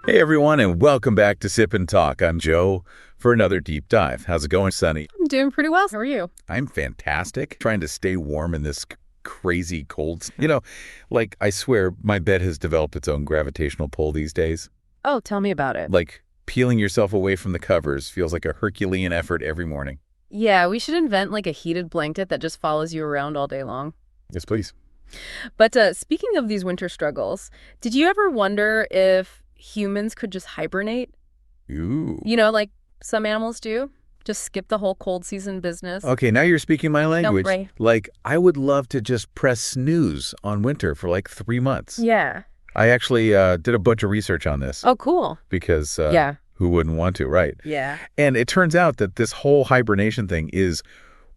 Hey everyone, and welcome back to Sip and Talk. I'm Joe for another deep dive. How's it going, Sunny? I'm doing pretty well. How are you? I'm fantastic. Trying to stay warm in this crazy cold. I swear my bed has developed its own gravitational pull these days. Oh, tell me about it. Like peeling yourself away from the covers feels like a Herculean effort every morning. Yeah, we should invent like a heated blanket that just follows you around all day long. Yes, please. But speaking of these winter struggles, did you ever wonder if humans could just hibernate? Ooh. Like some animals do? Just skip the whole cold season business? Okay, now you're speaking my language. No, right. Like, I would love to just press snooze on winter for like 3 months. Yeah. I actually did a bunch of research on this. Oh, cool. Because yeah. Who wouldn't want to, right? Yeah. And it turns out that this whole hibernation thing is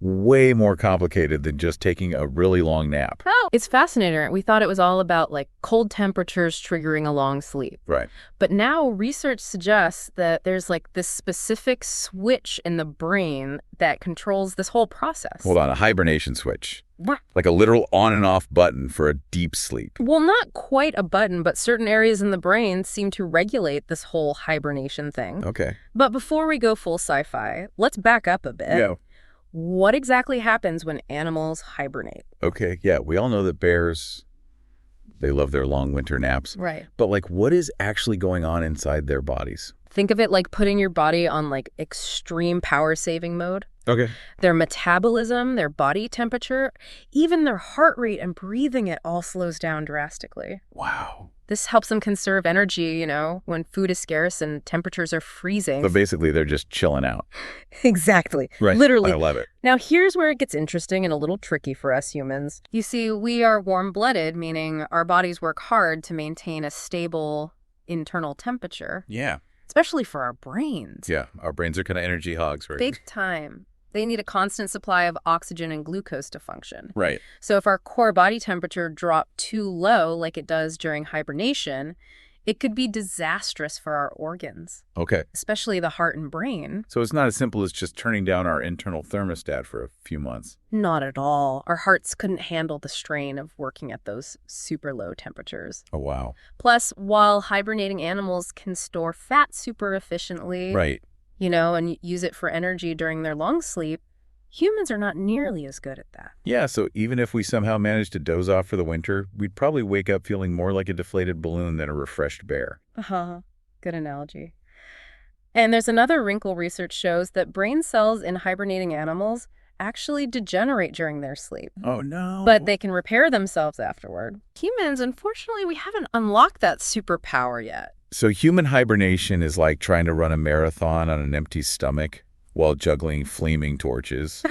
way more complicated than just taking a really long nap. Oh, it's fascinating. We thought it was all about like cold temperatures triggering a long sleep. Right. But now research suggests that there's like this specific switch in the brain that controls this whole process. Hold on, a hibernation switch. What? Like a literal on and off button for a deep sleep. Well, not quite a button, but certain areas in the brain seem to regulate this whole hibernation thing. Okay. But before we go full sci-fi, let's back up a bit. Yeah. What exactly happens when animals hibernate? Okay, yeah, we all know that bears, they love their long winter naps. Right. But like, what is actually going on inside their bodies? Think of it like putting your body on like extreme power saving mode. Okay. Their metabolism, their body temperature, even their heart rate and breathing, it all slows down drastically. Wow. This helps them conserve energy, when food is scarce and temperatures are freezing. So basically, they're just chilling out. Exactly. Right. Literally. I love it. Now, here's where it gets interesting and a little tricky for us humans. You see, we are warm-blooded, meaning our bodies work hard to maintain a stable internal temperature. Yeah. Especially for our brains. Yeah, our brains are kind of energy hogs, right? Big time. They need a constant supply of oxygen and glucose to function. Right. So if our core body temperature dropped too low, like it does during hibernation, it could be disastrous for our organs. Okay. Especially the heart and brain. So it's not as simple as just turning down our internal thermostat for a few months. Not at all. Our hearts couldn't handle the strain of working at those super low temperatures. Oh, wow. Plus, while hibernating animals can store fat super efficiently, Right. And use it for energy during their long sleep, humans are not nearly as good at that. Yeah, so even if we somehow managed to doze off for the winter, we'd probably wake up feeling more like a deflated balloon than a refreshed bear. Good analogy. And there's another wrinkle research shows that brain cells in hibernating animals actually degenerate during their sleep. Oh, no. But they can repair themselves afterward. Humans, unfortunately, we haven't unlocked that superpower yet. So human hibernation is like trying to run a marathon on an empty stomach while juggling flaming torches.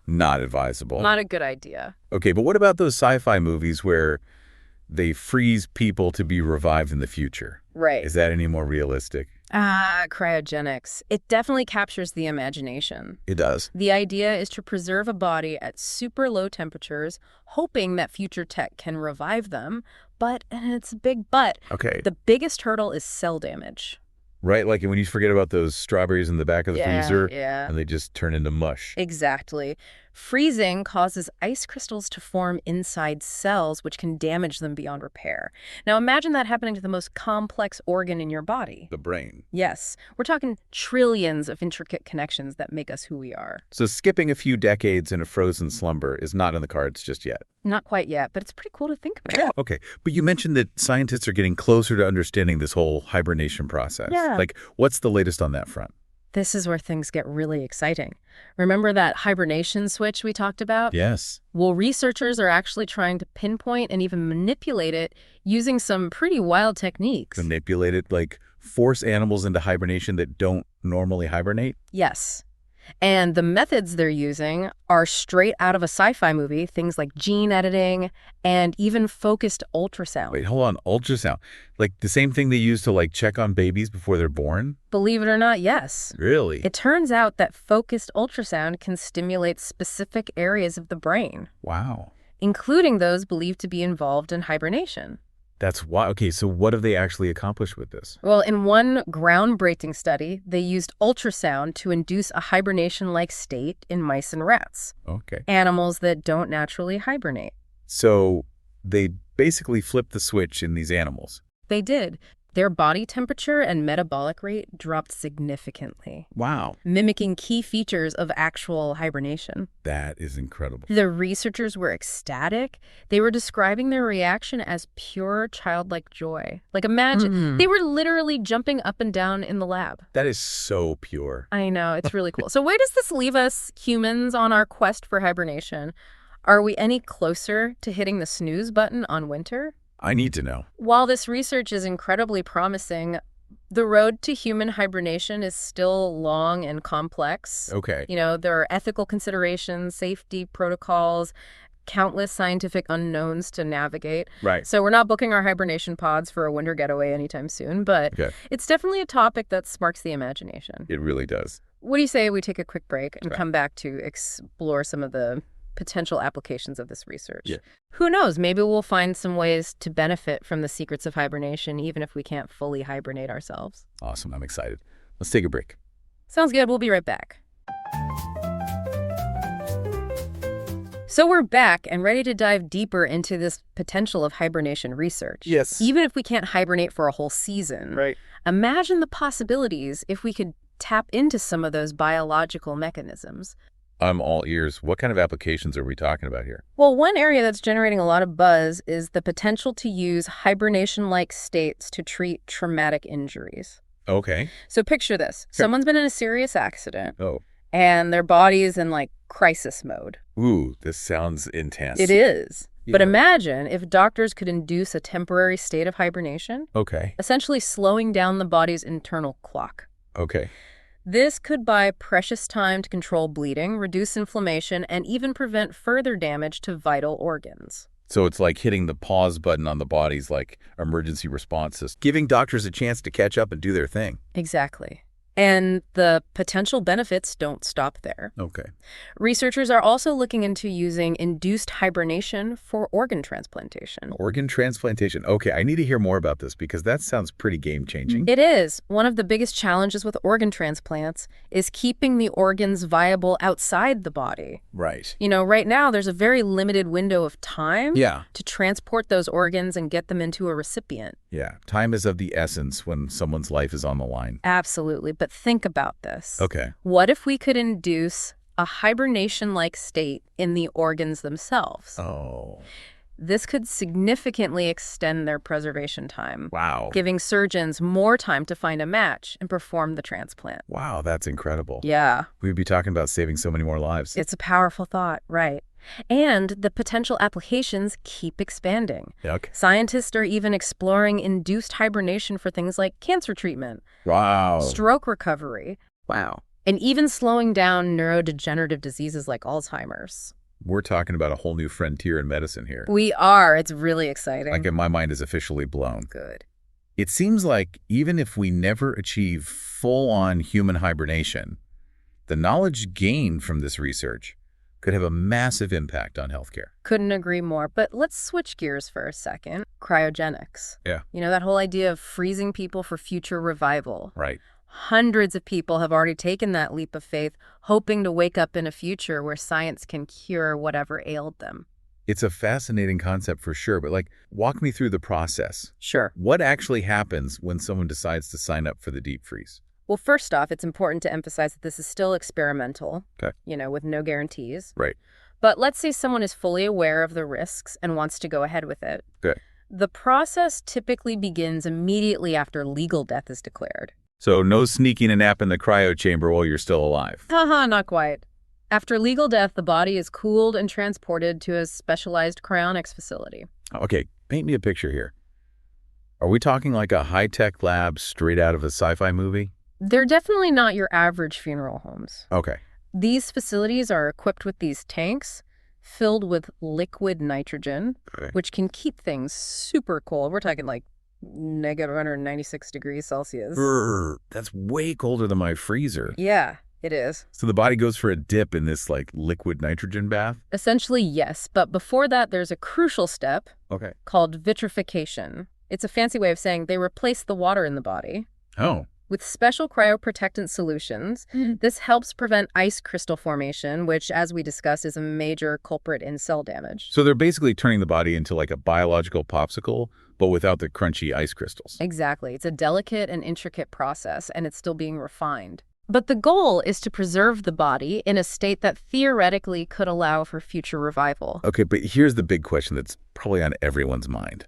Not advisable. Not a good idea. Okay, but what about those sci-fi movies where they freeze people to be revived in the future? Right. Is that any more realistic? Cryogenics. It definitely captures the imagination. It does. The idea is to preserve a body at super low temperatures, hoping that future tech can revive them. But, and it's a big but, okay. The biggest hurdle is cell damage. Right, like when you forget about those strawberries in the back of the freezer, and they just turn into mush. Exactly. Freezing causes ice crystals to form inside cells, which can damage them beyond repair. Now imagine that happening to the most complex organ in your body. The brain. Yes. We're talking trillions of intricate connections that make us who we are. So skipping a few decades in a frozen slumber is not in the cards just yet. Not quite yet, but it's pretty cool to think about. Okay, but you mentioned that scientists are getting closer to understanding this whole hibernation process. Yeah. Like, what's the latest on that front? This is where things get really exciting. Remember that hibernation switch we talked about? Yes. Well, researchers are actually trying to pinpoint and even manipulate it using some pretty wild techniques. Manipulate it, like force animals into hibernation that don't normally hibernate? Yes. And the methods they're using are straight out of a sci-fi movie, things like gene editing and even focused ultrasound. Wait, hold on, ultrasound. Like the same thing they use to like check on babies before they're born? Believe it or not, yes. Really? It turns out that focused ultrasound can stimulate specific areas of the brain. Wow. Including those believed to be involved in hibernation. That's why. Okay, so what have they actually accomplished with this? Well, in one groundbreaking study, they used ultrasound to induce a hibernation-like state in mice and rats. Okay. Animals that don't naturally hibernate. So they basically flipped the switch in these animals. They did. their body temperature and metabolic rate dropped significantly. Wow. Mimicking key features of actual hibernation. That is incredible. The researchers were ecstatic. They were describing their reaction as pure childlike joy. Like imagine, they were literally jumping up and down in the lab. That is so pure. I know, it's really cool. So where does this leave us humans on our quest for hibernation? Are we any closer to hitting the snooze button on winter? I need to know. While this research is incredibly promising, the road to human hibernation is still long and complex. Okay. You know, there are ethical considerations, safety protocols, countless scientific unknowns to navigate. Right. So we're not booking our hibernation pods for a winter getaway anytime soon, but it's definitely a topic that sparks the imagination. It really does. What do you say we take a quick break and come back to explore some of the potential applications of this research? Yeah. Who knows? Maybe we'll find some ways to benefit from the secrets of hibernation, even if we can't fully hibernate ourselves. Awesome. I'm excited. Let's take a break. Sounds good. We'll be right back. So we're back and ready to dive deeper into this potential of hibernation research. Yes. Even if we can't hibernate for a whole season. Right. Imagine the possibilities if we could tap into some of those biological mechanisms. I'm all ears. What kind of applications are we talking about here? Well, one area that's generating a lot of buzz is the potential to use hibernation-like states to treat traumatic injuries. Okay. So picture this. Someone's been in a serious accident. Oh. And their body is in, like, crisis mode. Ooh, this sounds intense. It is. Yeah. But imagine if doctors could induce a temporary state of hibernation, Okay. essentially slowing down the body's internal clock. Okay. This could buy precious time to control bleeding, reduce inflammation, and even prevent further damage to vital organs. So it's like hitting the pause button on the body's like emergency response system, giving doctors a chance to catch up and do their thing. Exactly. And the potential benefits don't stop there. Okay. Researchers are also looking into using induced hibernation for organ transplantation. Organ transplantation. Okay, I need to hear more about this because that sounds pretty game-changing. It is. One of the biggest challenges with organ transplants is keeping the organs viable outside the body. Right. You know, right now there's a very limited window of time to transport those organs and get them into a recipient. Yeah. Time is of the essence when someone's life is on the line. Absolutely. But think about this. Okay. What if we could induce a hibernation-like state in the organs themselves? Oh. This could significantly extend their preservation time. Wow. Giving surgeons more time to find a match and perform the transplant. Wow, that's incredible. Yeah. We'd be talking about saving so many more lives. It's a powerful thought, right? And the potential applications keep expanding. Okay. Scientists are even exploring induced hibernation for things like cancer treatment, Wow. stroke recovery, and even slowing down neurodegenerative diseases like Alzheimer's. We're talking about a whole new frontier in medicine here. We are. It's really exciting. Like, my mind is officially blown. Good. It seems like even if we never achieve full-on human hibernation, the knowledge gained from this research could have a massive impact on healthcare. Couldn't agree more. But let's switch gears for a second. Cryogenics. Yeah. You know, that whole idea of freezing people for future revival. Right. Hundreds of people have already taken that leap of faith, hoping to wake up in a future where science can cure whatever ailed them. It's a fascinating concept for sure, but like, walk me through the process. Sure. What actually happens when someone decides to sign up for the deep freeze? Well, first off, it's important to emphasize that this is still experimental, Okay. you know, with no guarantees. Right. But let's say someone is fully aware of the risks and wants to go ahead with it. Okay. The process typically begins immediately after legal death is declared. So no sneaking a nap in the cryo chamber while you're still alive. Haha, not quite. After legal death, the body is cooled and transported to a specialized cryonics facility. Okay, paint me a picture here. Are we talking like a high-tech lab straight out of a sci-fi movie? They're definitely not your average funeral homes. Okay. These facilities are equipped with these tanks filled with liquid nitrogen, which can keep things super cold. We're talking like negative 196 degrees Celsius. That's way colder than my freezer. Yeah, it is. So the body goes for a dip in this like liquid nitrogen bath? Essentially, yes. But before that, there's a crucial step called vitrification. It's a fancy way of saying they replace the water in the body. Oh. with special cryoprotectant solutions. This helps prevent ice crystal formation, which, as we discussed, is a major culprit in cell damage. So they're basically turning the body into like a biological popsicle, but without the crunchy ice crystals. Exactly. It's a delicate and intricate process, and it's still being refined. But the goal is to preserve the body in a state that theoretically could allow for future revival. Okay, but here's the big question that's probably on everyone's mind.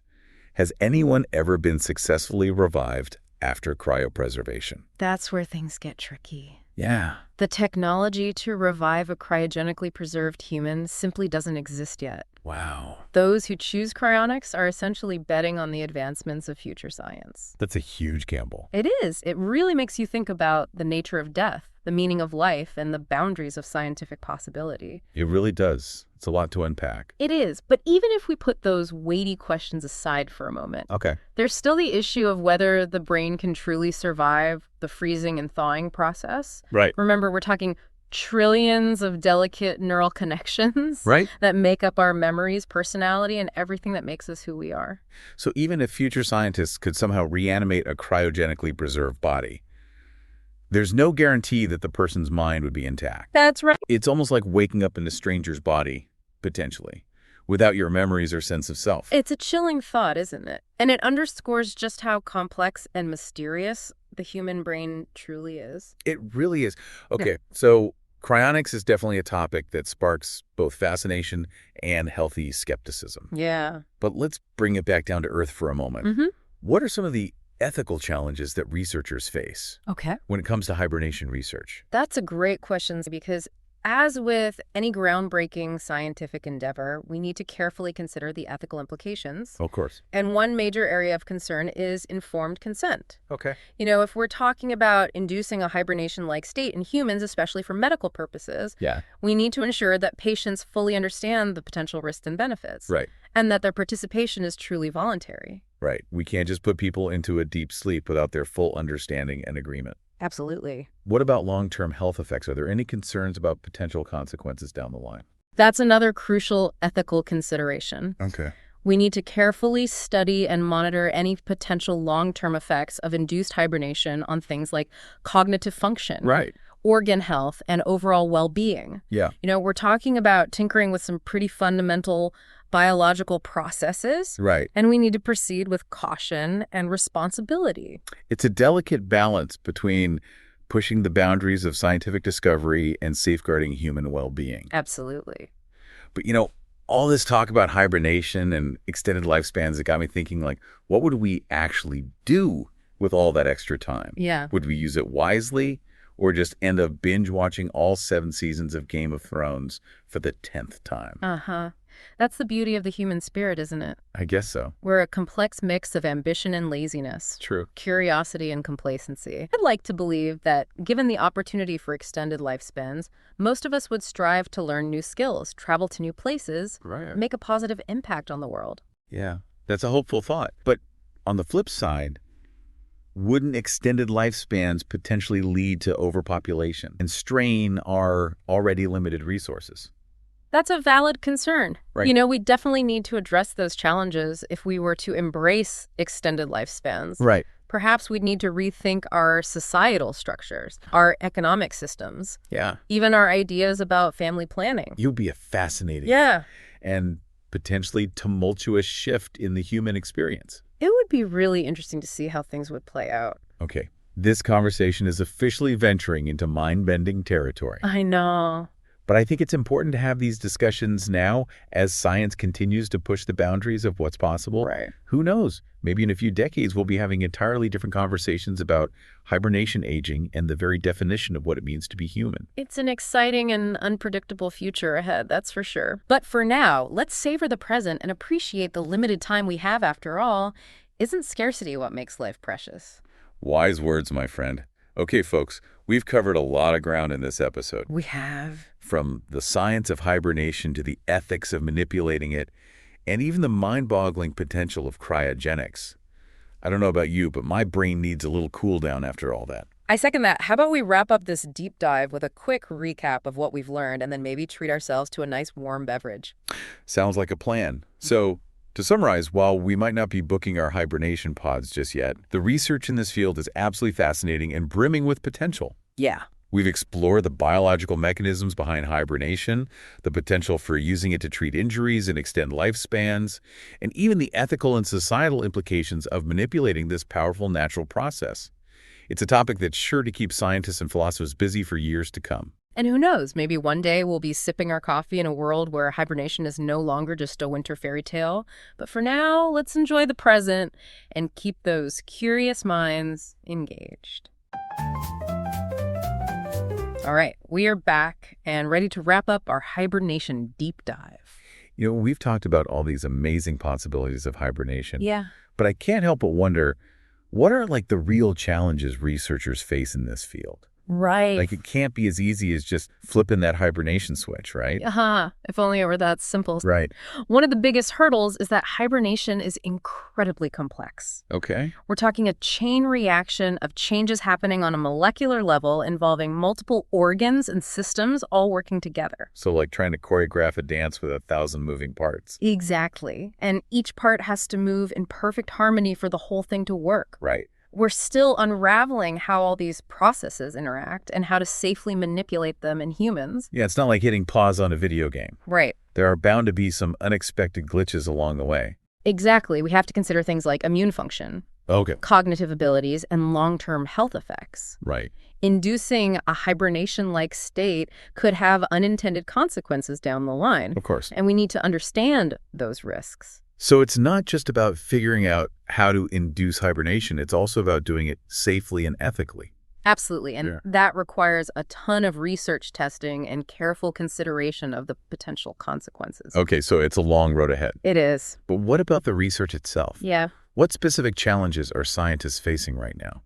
Has anyone ever been successfully revived after cryopreservation? That's where things get tricky. Yeah. The technology to revive a cryogenically preserved human simply doesn't exist yet. Wow. Those who choose cryonics are essentially betting on the advancements of future science. That's a huge gamble. It is. It really makes you think about the nature of death, the meaning of life, and the boundaries of scientific possibility. It really does. It's a lot to unpack. It is. But even if we put those weighty questions aside for a moment, Okay. there's still the issue of whether the brain can truly survive the freezing and thawing process. Right. Remember, we're talking trillions of delicate neural connections Right. that make up our memories, personality, and everything that makes us who we are. So even if future scientists could somehow reanimate a cryogenically preserved body, there's no guarantee that the person's mind would be intact. That's right. It's almost like waking up in a stranger's body, potentially, without your memories or sense of self. It's a chilling thought, isn't it? And it underscores just how complex and mysterious the human brain truly is. It really is. Okay, so cryonics is definitely a topic that sparks both fascination and healthy skepticism. Yeah. But let's bring it back down to earth for a moment. What are some of the ethical challenges that researchers face Okay. when it comes to hibernation research? That's a great question because as with any groundbreaking scientific endeavor, we need to carefully consider the ethical implications. Of course. And one major area of concern is informed consent. Okay. You know, if we're talking about inducing a hibernation-like state in humans, especially for medical purposes, Yeah. we need to ensure that patients fully understand the potential risks and benefits. Right. And that their participation is truly voluntary. Right. We can't just put people into a deep sleep without their full understanding and agreement. Absolutely. What about long-term health effects? Are there any concerns about potential consequences down the line? That's another crucial ethical consideration. Okay. We need to carefully study and monitor any potential long-term effects of induced hibernation on things like cognitive function, Right. organ health, and overall well-being. Yeah. You know, we're talking about tinkering with some pretty fundamental biological processes, Right. and we need to proceed with caution and responsibility. It's a delicate balance between pushing the boundaries of scientific discovery and safeguarding human well-being. Absolutely. But, you know, all this talk about hibernation and extended lifespans, it got me thinking, like, what would we actually do with all that extra time? Yeah. Would we use it wisely or just end up binge watching all 7 seasons of Game of Thrones for the 10th time? Uh-huh. That's the beauty of the human spirit, isn't it? I guess so. We're a complex mix of ambition and laziness, True. curiosity and complacency. I'd like to believe that, given the opportunity for extended lifespans, most of us would strive to learn new skills, travel to new places, Right. make a positive impact on the world. Yeah, that's a hopeful thought. But on the flip side, wouldn't extended lifespans potentially lead to overpopulation and strain our already limited resources? That's a valid concern. Right. You know, we definitely need to address those challenges if we were to embrace extended lifespans. Right. Perhaps we'd need to rethink our societal structures, our economic systems, Yeah. even our ideas about family planning. You'd be a fascinating and potentially tumultuous shift in the human experience. It would be really interesting to see how things would play out. Okay, this conversation is officially venturing into mind-bending territory. I know. But I think it's important to have these discussions now as science continues to push the boundaries of what's possible. Right. Who knows? Maybe in a few decades, we'll be having entirely different conversations about hibernation aging and the very definition of what it means to be human. It's an exciting and unpredictable future ahead, that's for sure. But for now, let's savor the present and appreciate the limited time we have after all. Isn't scarcity what makes life precious? Wise words, my friend. Okay, folks, we've covered a lot of ground in this episode. We have. From the science of hibernation to the ethics of manipulating it, and even the mind-boggling potential of cryogenics. I don't know about you, but my brain needs a little cool down after all that. I second that. How about we wrap up this deep dive with a quick recap of what we've learned and then maybe treat ourselves to a nice warm beverage? Sounds like a plan. So To summarize, while we might not be booking our hibernation pods just yet, the research in this field is absolutely fascinating and brimming with potential. Yeah. We've explored the biological mechanisms behind hibernation, the potential for using it to treat injuries and extend lifespans, and even the ethical and societal implications of manipulating this powerful natural process. It's a topic that's sure to keep scientists and philosophers busy for years to come. And who knows, maybe one day we'll be sipping our coffee in a world where hibernation is no longer just a winter fairy tale. But for now, let's enjoy the present and keep those curious minds engaged. All right, we are back and ready to wrap up our hibernation deep dive. You know, we've talked about all these amazing possibilities of hibernation. Yeah. But I can't help but wonder, what are the real challenges researchers face in this field? Right. It can't be as easy as just flipping that hibernation switch, right? If only it were that simple. Right. One of the biggest hurdles is that hibernation is incredibly complex. Okay. We're talking a chain reaction of changes happening on a molecular level involving multiple organs and systems all working together. So like trying to choreograph a dance with 1,000 moving parts. Exactly. And each part has to move in perfect harmony for the whole thing to work. Right. We're still unraveling how all these processes interact and how to safely manipulate them in humans. Yeah, it's not like hitting pause on a video game. Right. There are bound to be some unexpected glitches along the way. Exactly. We have to consider things like immune function, Okay. cognitive abilities, and long-term health effects. Right. Inducing a hibernation-like state could have unintended consequences down the line. Of course. And we need to understand those risks. So it's not just about figuring out how to induce hibernation. It's also about doing it safely and ethically. Absolutely. And that requires a ton of research testing and careful consideration of the potential consequences. Okay, so it's a long road ahead. It is. But what about the research itself? Yeah. What specific challenges are scientists facing right now?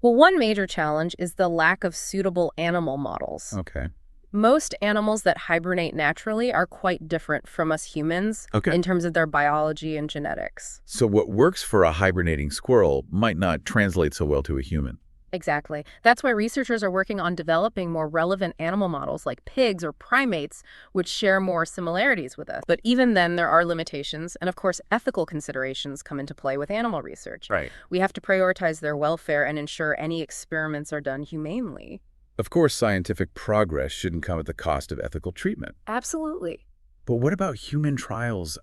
Well, one major challenge is the lack of suitable animal models. Okay. Most animals that hibernate naturally are quite different from us humans in terms of their biology and genetics. So what works for a hibernating squirrel might not translate so well to a human. Exactly. That's why researchers are working on developing more relevant animal models like pigs or primates, which share more similarities with us. But even then, there are limitations. And of course, ethical considerations come into play with animal research. Right. We have to prioritize their welfare and ensure any experiments are done humanely. Of course, scientific progress shouldn't come at the cost of ethical treatment. Absolutely. But what about human trials?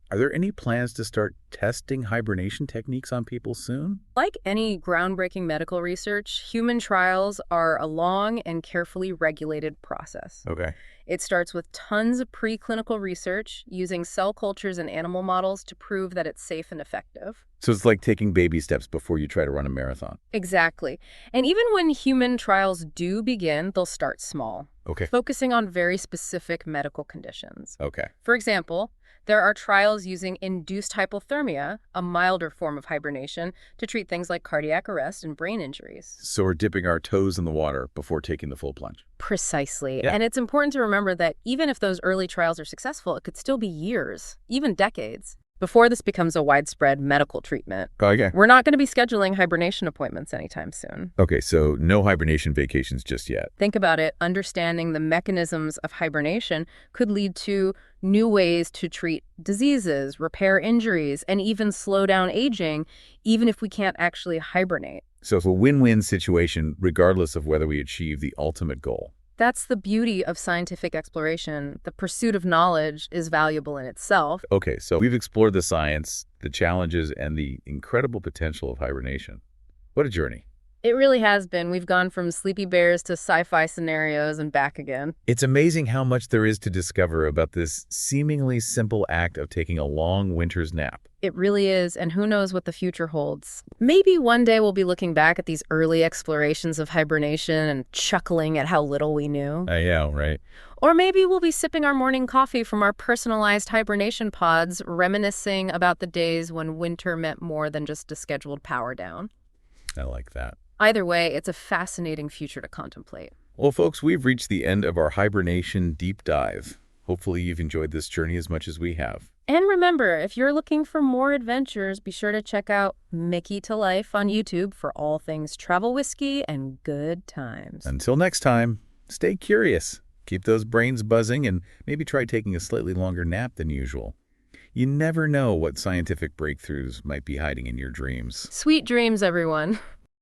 Are there any plans to start testing hibernation techniques on people soon? Like any groundbreaking medical research, human trials are a long and carefully regulated process. Okay. It starts with tons of preclinical research using cell cultures and animal models to prove that it's safe and effective. So it's like taking baby steps before you try to run a marathon. Exactly. And even when human trials do begin, they'll start small, focusing on very specific medical conditions. Okay. For example, there are trials using induced hypothermia, a milder form of hibernation, to treat things like cardiac arrest and brain injuries. So we're dipping our toes in the water before taking the full plunge. Precisely. Yeah. And it's important to remember that even if those early trials are successful, it could still be years, even decades, before this becomes a widespread medical treatment. Okay. We're not going to be scheduling hibernation appointments anytime soon. Okay, so no hibernation vacations just yet. Think about it. Understanding the mechanisms of hibernation could lead to new ways to treat diseases, repair injuries, and even slow down aging, even if we can't actually hibernate. So it's a win-win situation, regardless of whether we achieve the ultimate goal. That's the beauty of scientific exploration. The pursuit of knowledge is valuable in itself. Okay, so we've explored the science, the challenges, and the incredible potential of hibernation. What a journey. It really has been. We've gone from sleepy bears to sci-fi scenarios and back again. It's amazing how much there is to discover about this seemingly simple act of taking a long winter's nap. It really is, and who knows what the future holds. Maybe one day we'll be looking back at these early explorations of hibernation and chuckling at how little we knew. Yeah, right. Or maybe we'll be sipping our morning coffee from our personalized hibernation pods, reminiscing about the days when winter meant more than just a scheduled power down. I like that. Either way, it's a fascinating future to contemplate. Well, folks, we've reached the end of our hibernation deep dive. Hopefully you've enjoyed this journey as much as we have. And remember, if you're looking for more adventures, be sure to check out Mickytolife on YouTube for all things travel whiskey and good times. Until next time, stay curious, keep those brains buzzing, and maybe try taking a slightly longer nap than usual. You never know what scientific breakthroughs might be hiding in your dreams. Sweet dreams, everyone.